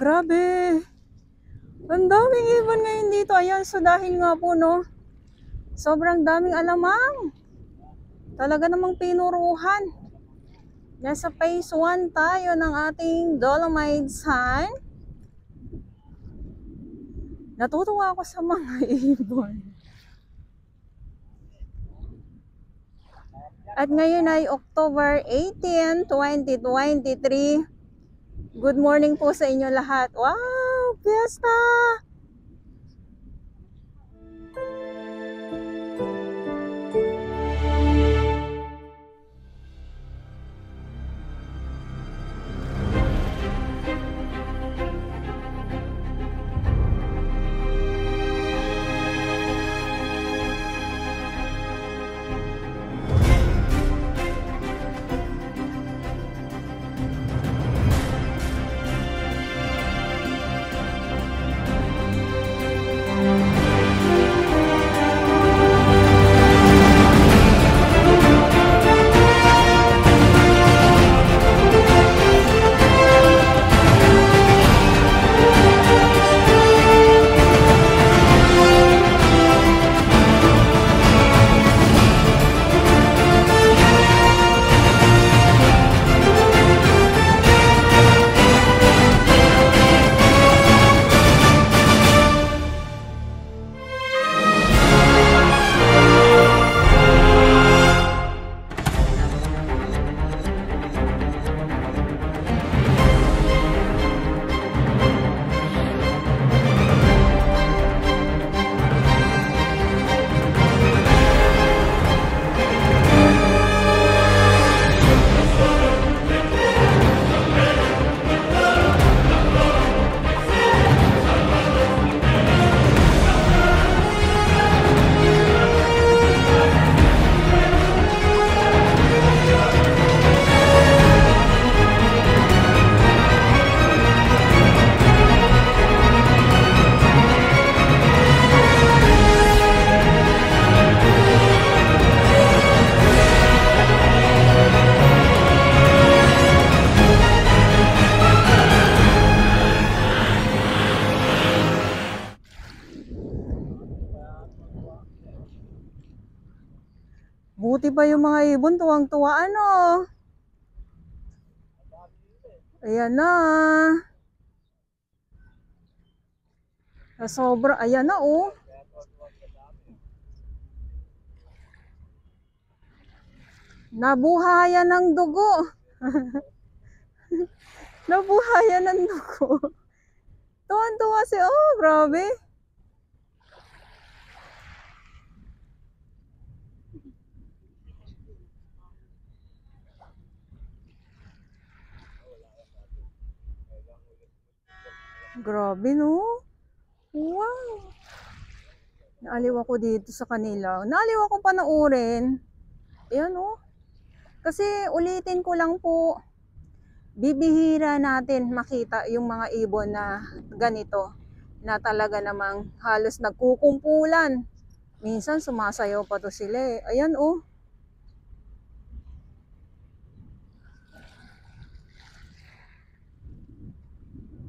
Grabe. Ang daming ibon ngayon dito. Ayan, so dahil nga po, no, sobrang daming alamang. Talaga namang pinuruhan. Nasa phase 1 tayo ng ating Dolomite Sun. Natutuwa ako sa mga ibon. At ngayon ay October 18, 2023. Good morning po sa inyo lahat. Wow! Fiesta! Buti pa yung mga ibon, tuwang-tuwa ano. Ayan na. Sobra, ayan na oh. Nabuhayan ng dugo. Nabuhayan ng dugo. Tuwan-tuwa si, oh, grabe. Grabe no. Wow. Naaliw ako dito sa kanila. Naaliw ako panoorin. Ayan oh. Kasi ulitin ko lang po, bibihira natin makita yung mga ibon na ganito, na talaga namang halos nagkukumpulan. Minsan sumasayaw pa to sila eh. Ayan oh.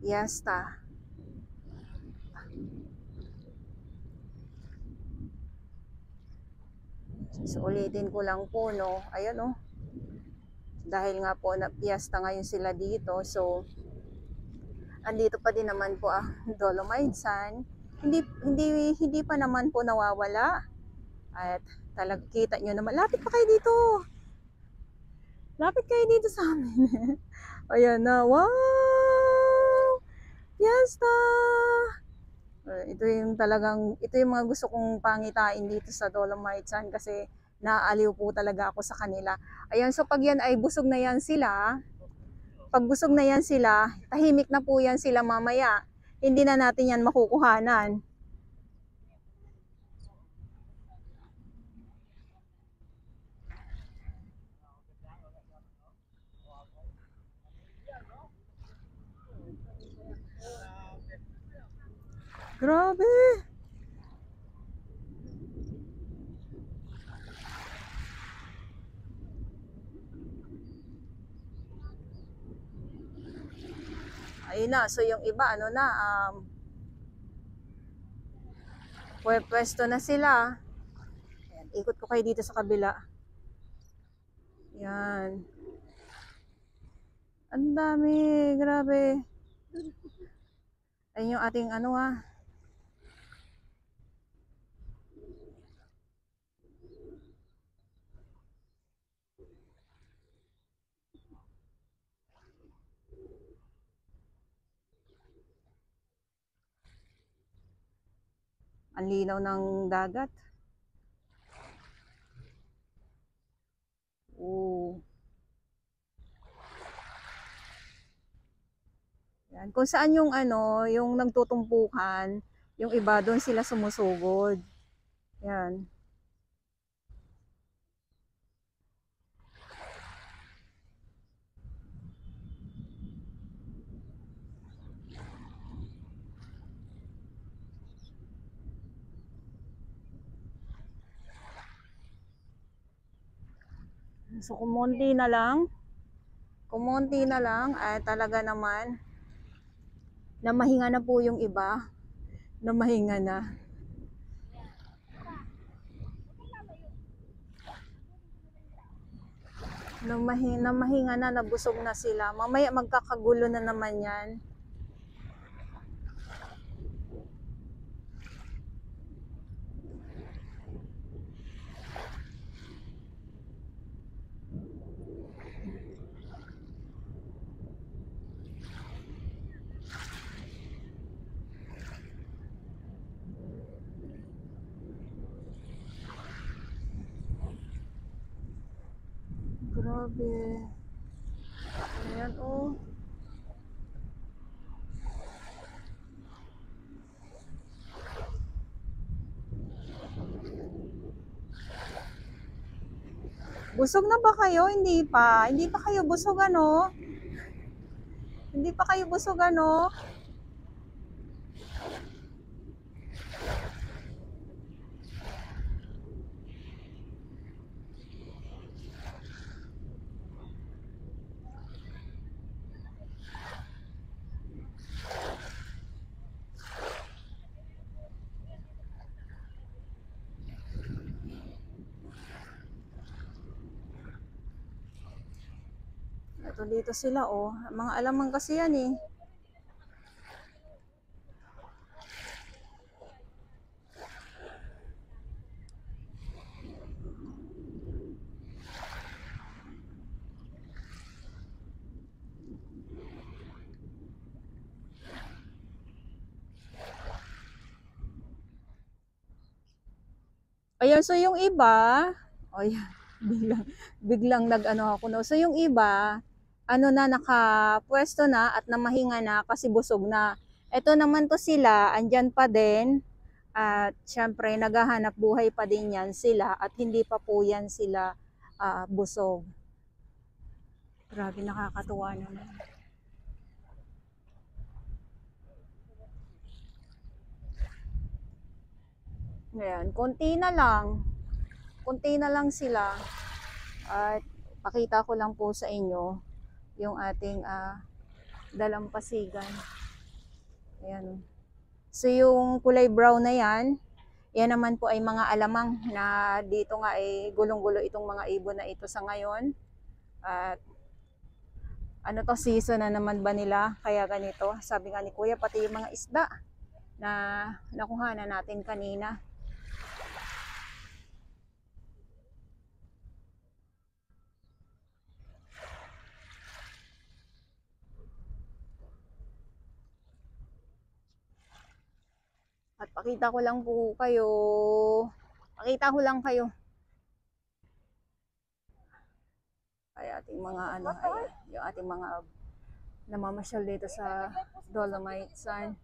Fiesta. So ulitin ko lang po no. Ayan oh. Dahil nga po na fiesta ngayon sila dito. So andito pa din naman po Dolomite Sun. Hindi pa naman po nawawala. At talagang kita nyo naman. Lapit pa kayo dito. Lapit kayo dito sa amin. Ayan na. Wow! Fiesta! Ito yung mga gusto kong pangitain dito sa Dolomite Sun kasi naaaliw po talaga ako sa kanila. Ayan, so pag yan ay busog na yan sila, pag busog na yan sila, tahimik na po yan sila mamaya. Hindi na natin yan makukuhanan. Grabe! Ayun na, so yung iba, ano na, pwesto na sila. Ayan, ikot ko kayo dito sa kabila. Yan. Ang dami, grabe. Ayun yung ating ano ang linaw ng dagat. Oo. Yan. Kung saan yung ano, yung nagtutumpukan, yung iba doon sila sumusugod. Yan. So kumonti na lang ay talaga naman namahinga na po yung iba. Namahinga na. Namahinga na, nabusog na sila. Mamaya magkakagulo na naman yan. Grabe. Ayan oh. Busog na ba kayo? Hindi pa. Hindi pa kayo busog ano? Hindi pa kayo busog ano? Ito dito sila oh. Mga alamang kasi yan eh. Ayan, so yung iba, oh yan, biglang nag-ano ako no. So yung iba, ano na, nakapwesto na at namahinga na kasi busog na. Ito naman to sila, andyan pa din. At syempre, naghahanap buhay pa din yan sila at hindi pa po yan sila busog. Grabe, nakakatuwa naman. Ngayon, konti na lang. Konti na lang sila. At pakita ko lang po sa inyo yung ating dalampasigan. Ayan. So yung kulay brown na yan naman po ay mga alamang na dito nga ay gulong-gulo itong mga ibon na ito sa ngayon. At ano to, season na naman ba nila kaya ganito? Sabi nga ni Kuya, pati yung mga isda na nakuha na natin kanina. At pakita ko lang po kayo. Pakita ko lang kayo. Ay ating mga ano, ay, yung ating mga namamasyal dito sa Dolomite Sun.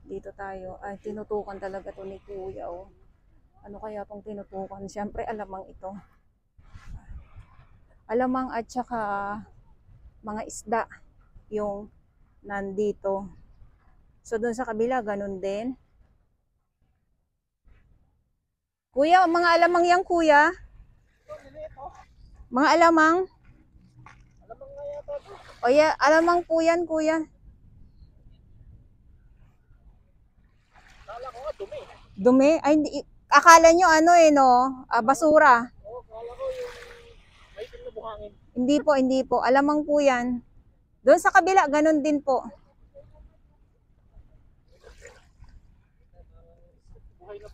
Dito tayo. Ay, tinutukan talaga to ni Kuya. Oh. Ano kaya tong tinutukan? Siyempre, alamang ito. Alamang at saka mga isda yung nandito. So, dun sa kabila, ganun din. Kuya, mga alamang yan, Kuya? Mga alamang. Alamang nga yata to. O yeah, alamang po yan, kuya. Kala ko nga dumi. Dumi. Ay, hindi. Akala nyo ano eh, no? Basura. Oo, kala ko yung may itim na buhangin. Hindi po, hindi po. Alamang po yan. Doon sa kabila, ganun din po.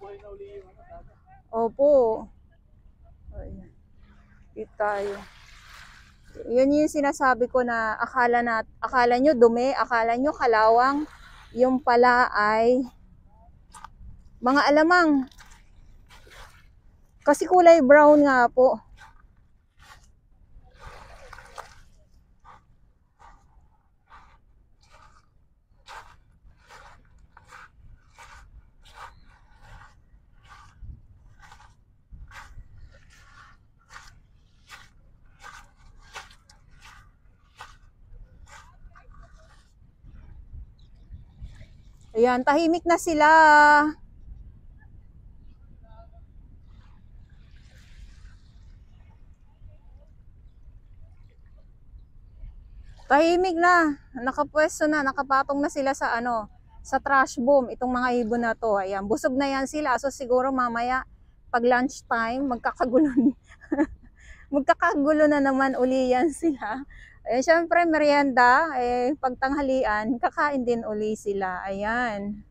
Buhay na uli yung ano. Opo. Ayan. Dito tayo. Yun yung sinasabi ko na akala nyo dumi, akala nyo kalawang. Yung pala ay mga alamang. Kasi kulay brown nga po. Ayan, tahimik na sila. Tahimik na. Nakapwesto na, nakapatong na sila sa ano, sa trash boom. Itong mga ibon na to. Ayan, busog na yan sila. So siguro mamaya pag lunch time, magkakagulo magkakagulo na naman uli yan sila. Eh, syempre, merienda, pagtanghalian, kakain din uli sila. Ayan.